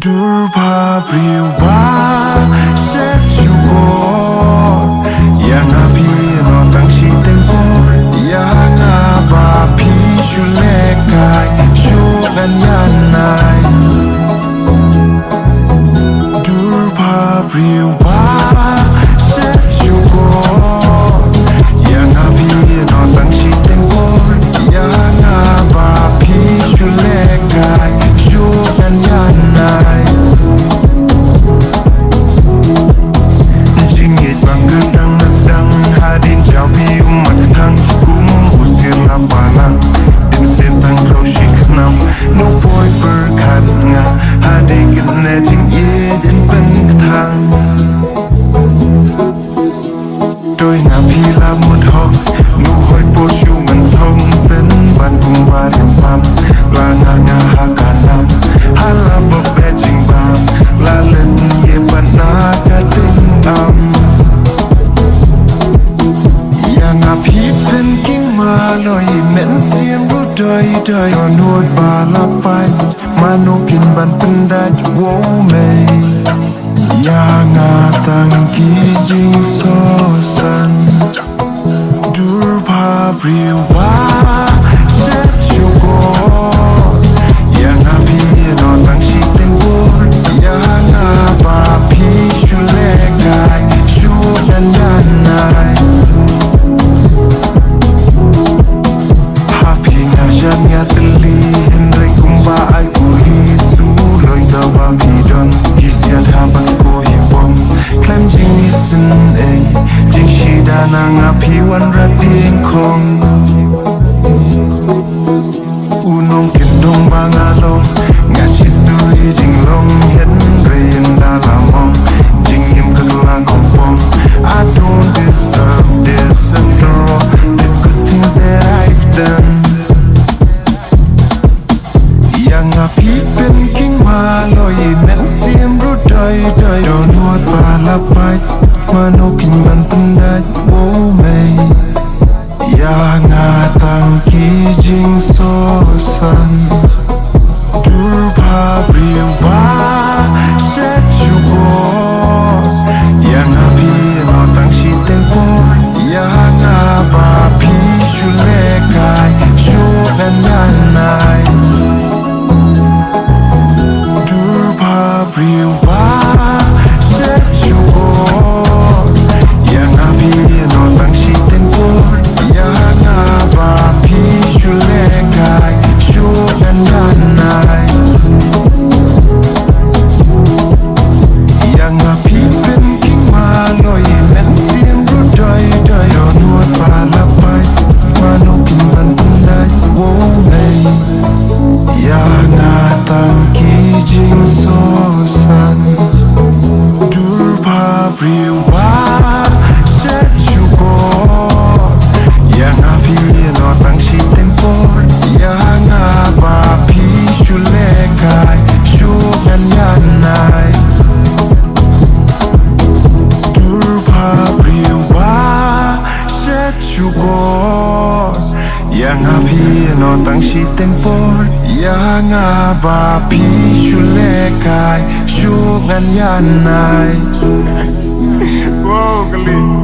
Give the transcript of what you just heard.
Durpabriwa sejugo yang api no tang si tempor yang api shulekai shugan yanai Durpabriwa sejugo yang api no tang si tempor yang api shulekai shugan yanai Jingit bangkat dang nasdang hadin jawi umat thang kum usir lapalang dim setang roshi knam no boy berkat nga hadin gitne jing ye jen pen thang Đôi ngà phi la muôn hong nụ hoi po shu man thong pen ban kum ba rim pam la nga nga ha ka nam ha la bo be jing bam la len ye ban na ka ting am yang a phi pen king ma loi men siem ru doi doi to nuot ba la pai ma no kin ban pen da wo me yang a tang ki jing so san Durpabriwa sejugo yang api no tang si tempur yang api shulekai shugan yanai happy ngashan ngateli hendai kumba ai kuli su loi gawa pidon kisiat habat ko hipom klem jing isin jing shida nang api wan rading kong unong kendong bangalong ngashi sui jing long hen rain dalamong jing him kakla kompong I don't deserve this after all the good things that I've done yang api pen king maloi men sim ru doi doi don't nuot palapai manokin man pendai wo mei yang atang ki jing so san Durpabriwa sejugo yang api no tang si tempor yang api shulekai shugan yanai Durpabriwa sejugo yang api no tang si tempor yang api shulekai shugan yanai yang api pen king maloi men sim ru doi doi do nuot palapai manokin man pendai wo mei yang atang ki jing so san Durpabriwa sejugo yang api no tang si tempor yang api shulekai shugan yanai Durpabriwa sejugo yang api no tang si tempor yang api shulekai shugan yanai Wow, kali